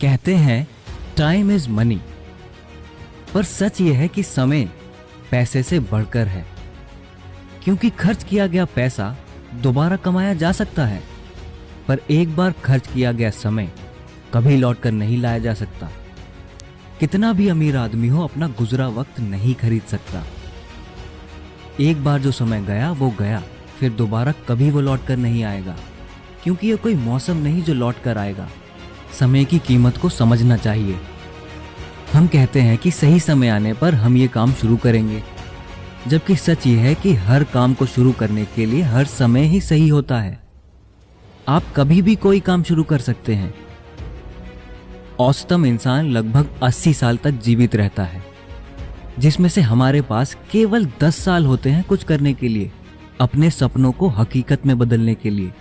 कहते हैं time is money, पर सच यह है कि समय पैसे से बढ़कर है, क्योंकि खर्च किया गया पैसा दोबारा कमाया जा सकता है, पर एक बार खर्च किया गया समय कभी लौटकर नहीं लाया जा सकता। कितना भी अमीर आदमी हो, अपना गुजरा वक्त नहीं खरीद सकता। एक बार जो समय गया वो गया, फिर दोबारा कभी वो लौटकर नहीं आएगा, क्योंकि ये कोई मौसम नहीं जो लौटकर आएगा। समय की कीमत को समझना चाहिए। हम कहते हैं कि सही समय आने पर हम ये काम शुरू करेंगे, जबकि सच ये है कि हर काम को शुरू करने के लिए हर समय ही सही होता है। आप कभी भी कोई काम शुरू कर सकते हैं। औसतन इंसान लगभग 80 साल तक जीवित रहता है, जिसमें से हमारे पास केवल 10 साल होते हैं कुछ करने के लिए, अपने सपनों को हकीकत में बदलने के लिए।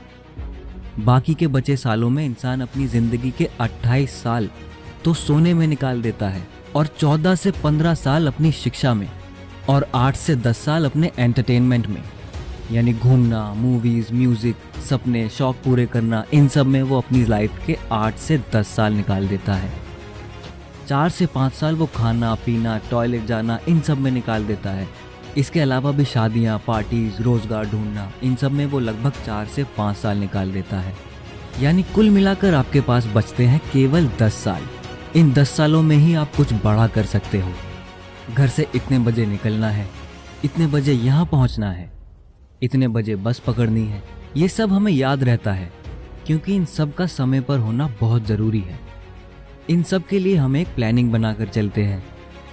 बाकी के बचे सालों में इंसान अपनी जिंदगी के 28 साल तो सोने में निकाल देता है, और 14 से 15 साल अपनी शिक्षा में, और 8 से 10 साल अपने एंटरटेनमेंट में, यानी घूमना, मूवीज, म्यूजिक, सपने, शौक पूरे करना, इन सब में वो अपनी लाइफ के 8 से 10 साल निकाल देता है। 4 से 5 साल वो खाना पीना, टॉयलेट जाना, इन सब में निकाल देता है। इसके अलावा भी शादियाँ, पार्टीज, रोजगार ढूंढना, इन सब में वो लगभग 4 से 5 साल निकाल देता है। यानी कुल मिलाकर आपके पास बचते हैं केवल 10 साल। इन 10 सालों में ही आप कुछ बड़ा कर सकते हो। घर से इतने बजे निकलना है, इतने बजे यहाँ पहुँचना है, इतने बजे बस पकड़नी है, ये सब हमें याद रहता है, क्योंकि इन सब का समय पर होना बहुत ज़रूरी है। इन सब के लिए हम एक प्लानिंग बनाकर चलते हैं,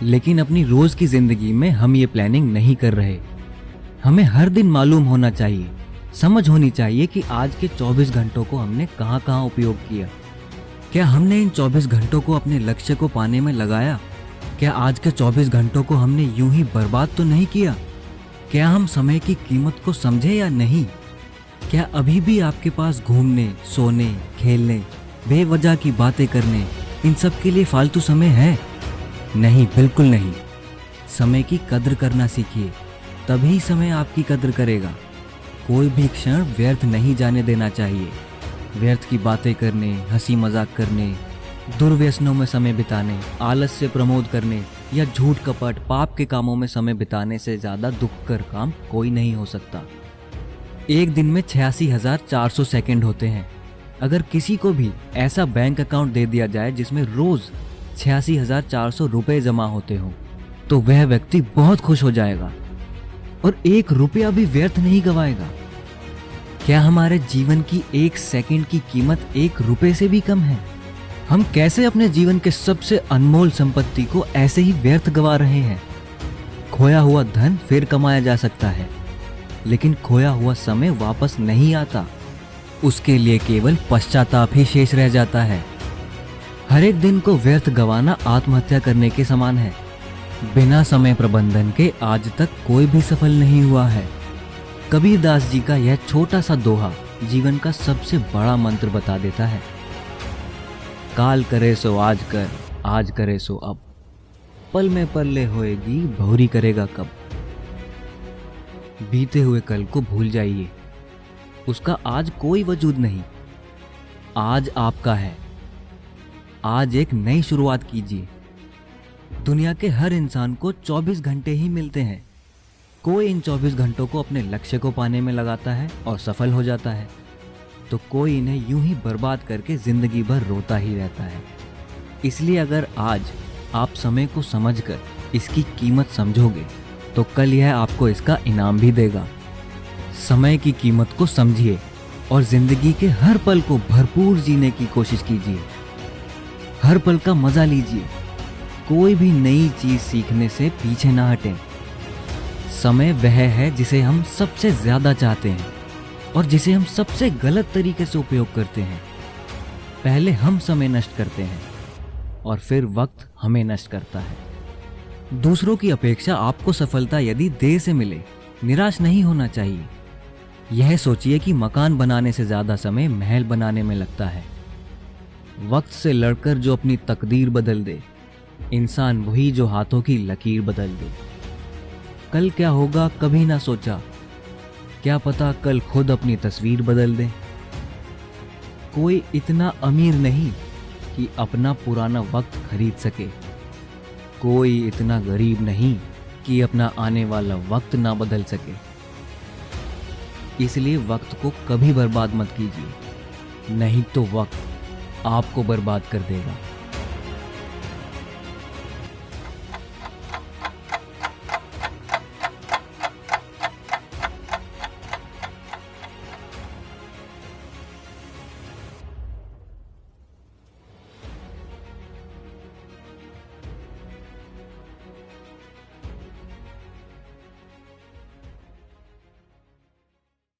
लेकिन अपनी रोज की जिंदगी में हम ये प्लानिंग नहीं कर रहे। हमें हर दिन मालूम होना चाहिए, समझ होनी चाहिए कि आज के 24 घंटों को हमने कहाँ कहाँ उपयोग किया। क्या हमने इन 24 घंटों को अपने लक्ष्य को पाने में लगाया? क्या आज के 24 घंटों को हमने यूं ही बर्बाद तो नहीं किया? क्या हम समय की कीमत को समझे या नहीं? क्या अभी भी आपके पास घूमने, सोने, खेलने, बेवजह की बातें करने, इन सब के लिए फालतू समय है? नहीं, बिल्कुल नहीं। समय की कद्र करना सीखिए, तभी समय आपकी कद्र करेगा। कोई भी क्षण व्यर्थ नहीं जाने देना चाहिए। व्यर्थ की बातें करने, हंसी मजाक करने, दुर्व्यसनों में समय बिताने, आलस से प्रमोद करने या झूठ कपट, पाप के कामों में समय बिताने से ज्यादा दुखकर काम कोई नहीं हो सकता। एक दिन में 86,400 सेकंड होते हैं। अगर किसी को भी ऐसा बैंक अकाउंट दे दिया जाए जिसमें रोज 86,400 रुपए जमा होते हो, तो वह व्यक्ति बहुत खुश हो जाएगा और 1 रुपया भी व्यर्थ नहीं गवाएगा। क्या हमारे जीवन की 1 सेकंड की कीमत 1 रुपए से भी कम है? हम कैसे अपने जीवन के सबसे अनमोल संपत्ति को ऐसे ही व्यर्थ गवा रहे हैं? खोया हुआ धन फिर कमाया जा सकता है, लेकिन खोया हुआ समय वापस नहीं आता। उसके लिए केवल पश्चाताप ही शेष रह जाता है। हर एक दिन को व्यर्थ गंवाना आत्महत्या करने के समान है। बिना समय प्रबंधन के आज तक कोई भी सफल नहीं हुआ है। कबीरदास जी का यह छोटा सा दोहा जीवन का सबसे बड़ा मंत्र बता देता है। काल करे सो आज कर, आज करे सो अब, पल में पल्ले होएगी बहुरी करेगा कब। बीते हुए कल को भूल जाइए, उसका आज कोई वजूद नहीं। आज आपका है। आज एक नई शुरुआत कीजिए। दुनिया के हर इंसान को 24 घंटे ही मिलते हैं। कोई इन 24 घंटों को अपने लक्ष्य को पाने में लगाता है और सफल हो जाता है, तो कोई इन्हें यूं ही बर्बाद करके जिंदगी भर रोता ही रहता है। इसलिए अगर आज आप समय को समझकर इसकी कीमत समझोगे, तो कल यह आपको इसका इनाम भी देगा। समय की कीमत को समझिए और जिंदगी के हर पल को भरपूर जीने की कोशिश कीजिए। हर पल का मजा लीजिए। कोई भी नई चीज सीखने से पीछे ना हटें। समय वह है जिसे हम सबसे ज्यादा चाहते हैं और जिसे हम सबसे गलत तरीके से उपयोग करते हैं। पहले हम समय नष्ट करते हैं और फिर वक्त हमें नष्ट करता है। दूसरों की अपेक्षा आपको सफलता यदि देर से मिले, निराश नहीं होना चाहिए। यह सोचिए कि मकान बनाने से ज्यादा समय महल बनाने में लगता है। वक्त से लड़कर जो अपनी तकदीर बदल दे, इंसान वही जो हाथों की लकीर बदल दे। कल क्या होगा कभी ना सोचा, क्या पता कल खुद अपनी तस्वीर बदल दे। कोई इतना अमीर नहीं कि अपना पुराना वक्त खरीद सके। कोई इतना गरीब नहीं कि अपना आने वाला वक्त ना बदल सके। इसलिए वक्त को कभी बर्बाद मत कीजिए, नहीं तो वक्त आपको बर्बाद कर देगा।